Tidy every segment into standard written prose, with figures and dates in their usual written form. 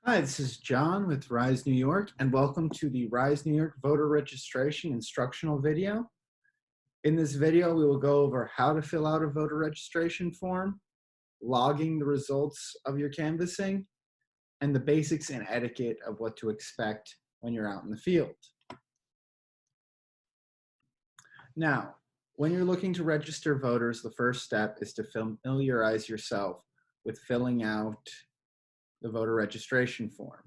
Hi, this is John with Rise New York, and welcome to the Rise New York voter registration instructional video. In this video, we will go over how to fill out a voter registration form, logging the results of your canvassing, and the basics and etiquette of what to expect when you're out in the field. Now, when you're looking to register voters, the first step is to familiarize yourself with filling out the voter registration form.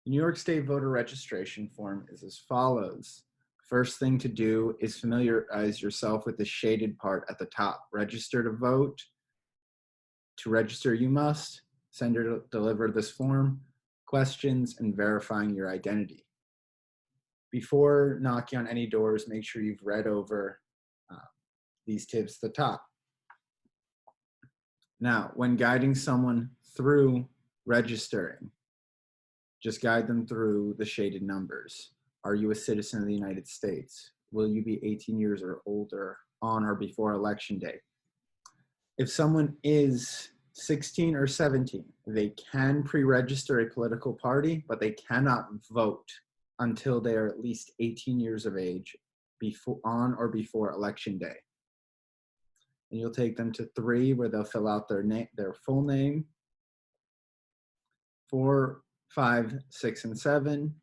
The New York State voter registration form is as follows. First thing to do is familiarize yourself with the shaded part at the top. Register to vote. To register, you must send or deliver this form, questions, and verifying your identity. Before knocking on any doors, make sure you've read over these tips at the top. Now, when guiding someone through registering, just guide them through the shaded numbers. Are you a citizen of the United States? Will you be 18 years or older on or before Election Day? If someone is 16 or 17, they can pre-register a political party, but they cannot vote until they are at least 18 years of age on or before Election Day. And you'll take them to 3, where they'll fill out their full name. 4, 5, 6, and 7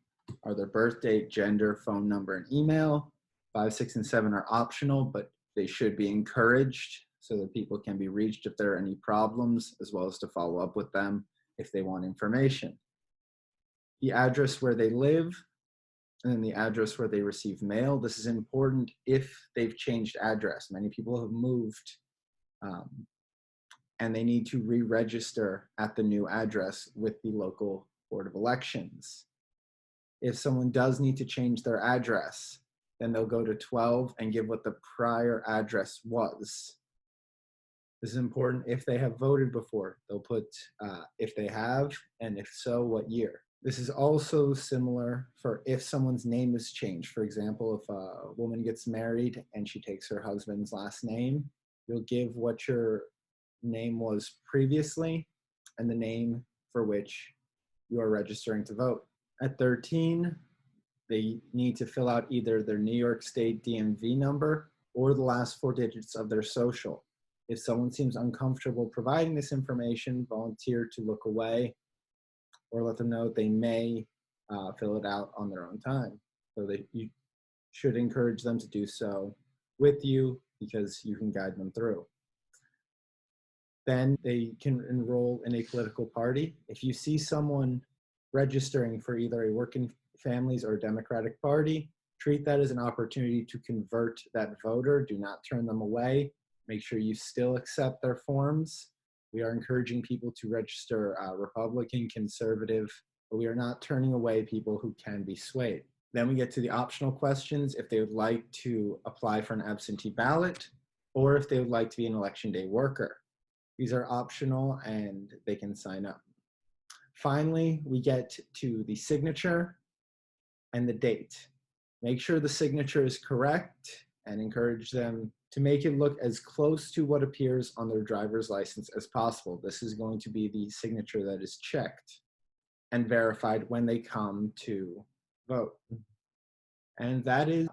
are their birth date, gender, phone number, and email. 5, 6, and 7 are optional, but they should be encouraged so that people can be reached if there are any problems, as well as to follow up with them if they want information. The address where they live, and then the address where they receive mail. This is important if they've changed address. Many people have moved and they need to re-register at the new address with the local Board of Elections. If someone does need to change their address, then they'll go to 12 and give what the prior address was. This is important if they have voted before. They'll put if they have, and if so, what year. This is also similar for if someone's name is changed. For example, if a woman gets married and she takes her husband's last name, you'll give what your name was previously and the name for which you are registering to vote. At 13, they need to fill out either their New York State DMV number or the last 4 digits of their social. If someone seems uncomfortable providing this information, volunteer to look away or let them know they may fill it out on their own time. So you should encourage them to do so with you because you can guide them through. Then they can enroll in a political party. If you see someone registering for either a Working Families or Democratic Party, treat that as an opportunity to convert that voter. Do not turn them away. Make sure you still accept their forms. We are encouraging people to register Republican, conservative, but we are not turning away people who can be swayed. Then we get to the optional questions if they would like to apply for an absentee ballot or if they would like to be an Election Day worker. These are optional and they can sign up. Finally, we get to the signature and the date. Make sure the signature is correct and encourage them to make it look as close to what appears on their driver's license as possible. This is going to be the signature that is checked and verified when they come to vote. And that is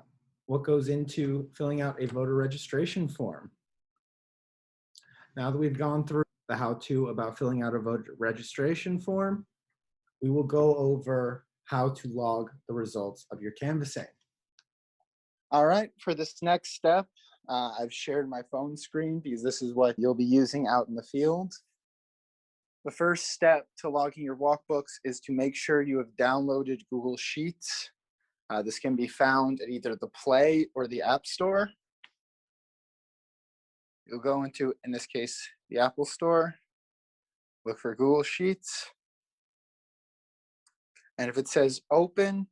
what goes into filling out a voter registration form. Now that we've gone through the how-to about filling out a voter registration form, we will go over how to log the results of your canvassing. All right, for this next step, I've shared my phone screen because this is what you'll be using out in the field. The first step to logging your walkbooks is to make sure you have downloaded Google Sheets. This can be found at either the Play or the App Store. You'll go into, in this case, the Apple Store, look for Google Sheets. And if it says open,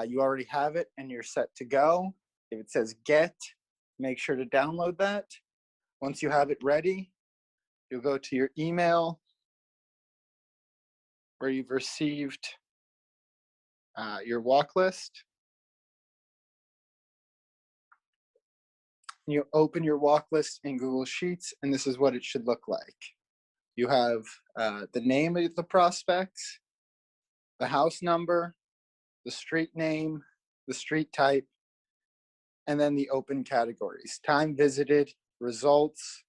you already have it and you're set to go. If it says get, make sure to download that. Once you have it ready, you'll go to your email where you've received your walk list. You open your walk list in Google Sheets, and this is what it should look like. You have the name of the prospect, the house number, the street name, the street type, and then the open categories: time visited, results,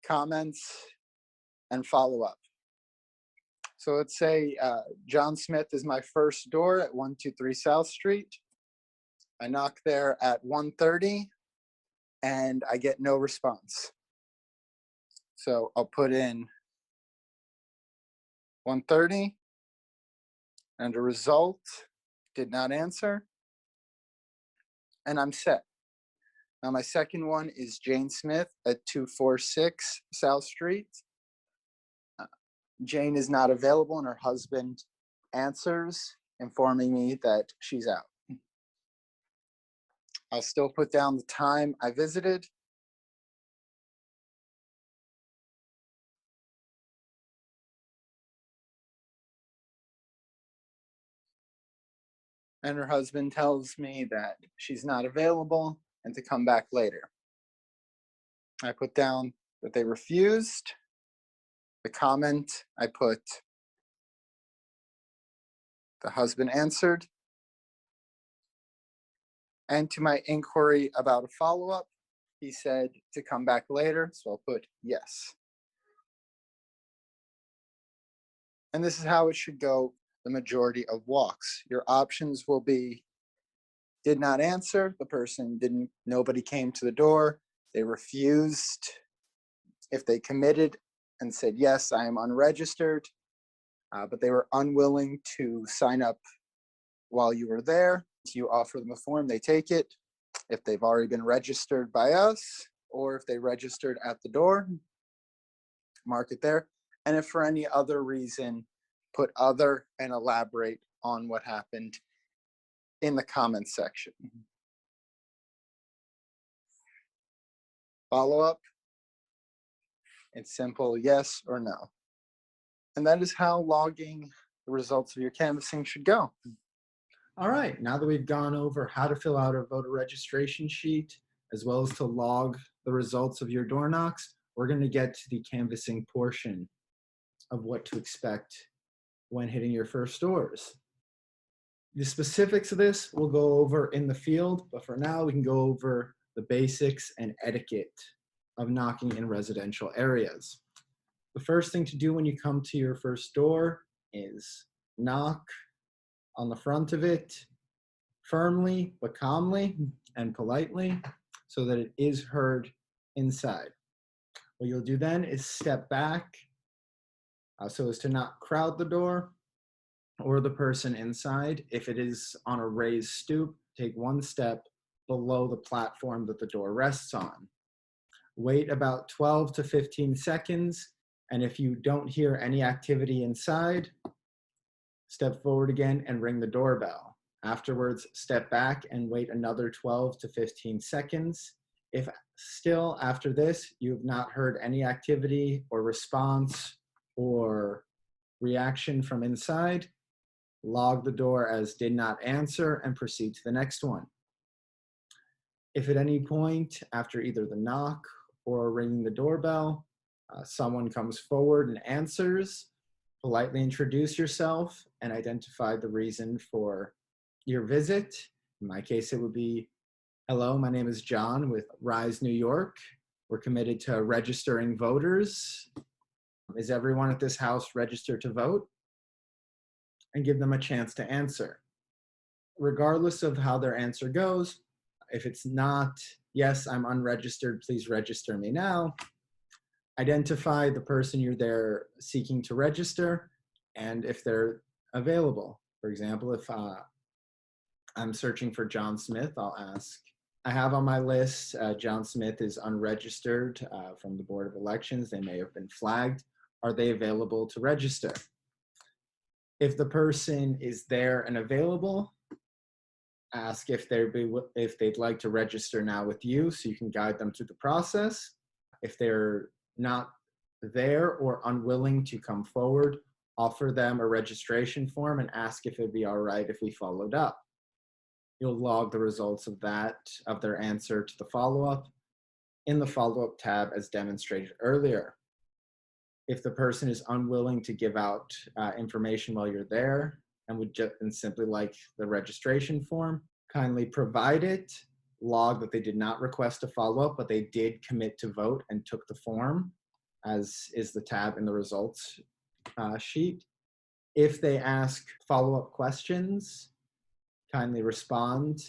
comments, and follow-up. So let's say John Smith is my first door at 123 South Street. I knock there at 1:30 and I get no response. So I'll put in 1:30 and a result, did not answer, and I'm set. Now my second one is Jane Smith at 246 South Street. Jane is not available and her husband answers, informing me that she's out. I'll still put down the time I visited. And her husband tells me that she's not available and to come back later. I put down that they refused. The comment, I put the husband answered. And to my inquiry about a follow-up, he said to come back later, so I'll put yes. And this is how it should go the majority of walks. Your options will be did not answer, the person didn't, nobody came to the door, they refused. If they committed and said, yes, I am unregistered, but they were unwilling to sign up while you were there, you offer them a form, they take it. If they've already been registered by us, or if they registered at the door, mark it there. And if for any other reason, put other and elaborate on what happened in the comments section. Follow up, it's simple yes or no. And that is how logging the results of your canvassing should go. All right, now that we've gone over how to fill out a voter registration sheet, as well as to log the results of your door knocks, we're going to get to the canvassing portion of what to expect when hitting your first doors. The specifics of this we'll go over in the field, but for now we can go over the basics and etiquette of knocking in residential areas. The first thing to do when you come to your first door is knock on the front of it firmly but calmly and politely so that it is heard inside. What you'll do then is step back so as to not crowd the door or the person inside. If it is on a raised stoop, take one step below the platform that the door rests on. Wait about 12 to 15 seconds, and if you don't hear any activity inside, step forward again and ring the doorbell. Afterwards, step back and wait another 12 to 15 seconds. If still after this, you have not heard any activity or response or reaction from inside, log the door as did not answer and proceed to the next one. If at any point after either the knock or ringing the doorbell, someone comes forward and answers, politely introduce yourself and identify the reason for your visit. In my case, it would be, hello, my name is John with Rise New York. We're committed to registering voters. Is everyone at this house registered to vote? And give them a chance to answer. Regardless of how their answer goes, if it's not, yes, I'm unregistered, please register me now, identify the person you're there seeking to register and if they're available. For example, if I'm searching for John Smith, I'll ask, I have on my list, John Smith is unregistered from the Board of Elections. They may have been flagged. Are they available to register? If the person is there and available, ask if they'd like to register now with you so you can guide them through the process. If they're not there or unwilling to come forward, offer them a registration form and ask if it'd be all right if we followed up. You'll log the results of their answer to the follow-up in the follow-up tab as demonstrated earlier. If the person is unwilling to give out information while you're there and would just and simply like the registration form, kindly provide it. Log that they did not request a follow-up, but they did commit to vote and took the form, as is the tab in the results sheet. If they ask follow-up questions, kindly respond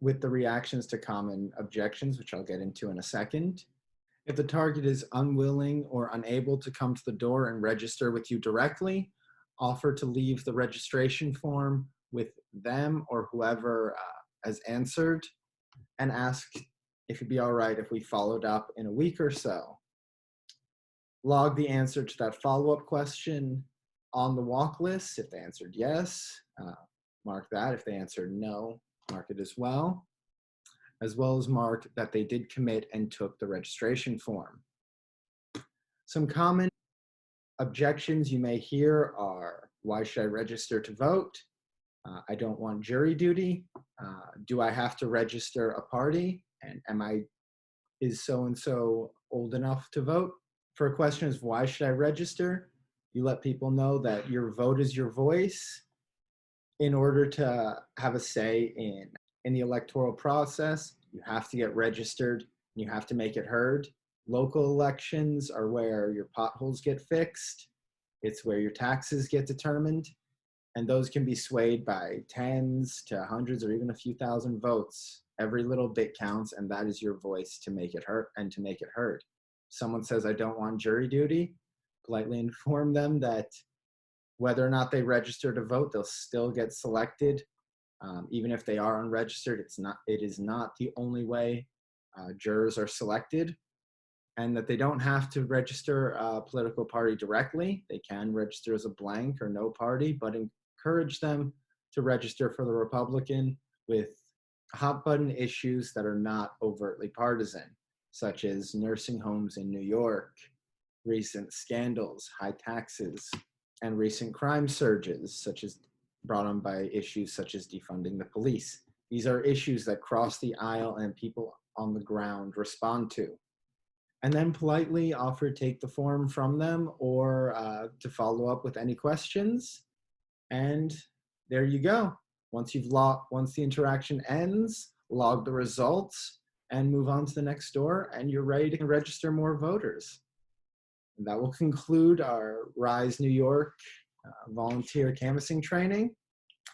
with the reactions to common objections, which I'll get into in a second. If the target is unwilling or unable to come to the door and register with you directly, offer to leave the registration form with them or whoever has answered, and ask if it'd be all right if we followed up in a week or so. Log the answer to that follow-up question on the walk list. If they answered yes, mark that. If they answered no, mark it as well as mark that they did commit and took the registration form. Some common objections you may hear are, why should I register to vote? I don't want jury duty. Do I have to register a party? And is so-and-so old enough to vote? For a question is, why should I register? You let people know that your vote is your voice. In order to have a say in the electoral process, you have to get registered and you have to make it heard. Local elections are where your potholes get fixed. It's where your taxes get determined. And those can be swayed by tens to hundreds or even a few thousand votes. Every little bit counts, and that is your voice to make it heard and to make it heard. Someone says, I don't want jury duty, politely inform them that whether or not they register to vote, they'll still get selected. Even if they are unregistered, it is not the only way jurors are selected, and that they don't have to register a political party directly. They can register as a blank or no party, but encourage them to register for the Republican with hot button issues that are not overtly partisan, such as nursing homes in New York, recent scandals, high taxes, and recent crime surges, such as brought on by issues such as defunding the police. These are issues that cross the aisle and people on the ground respond to. And then politely offer to take the form from them or to follow up with any questions. And there you go. Once the interaction ends, log the results and move on to the next door, and you're ready to register more voters. And that will conclude our RISE New York volunteer canvassing training.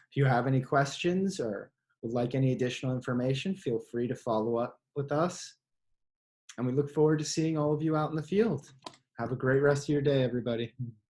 If you have any questions or would like any additional information, feel free to follow up with us. And we look forward to seeing all of you out in the field. Have a great rest of your day, everybody.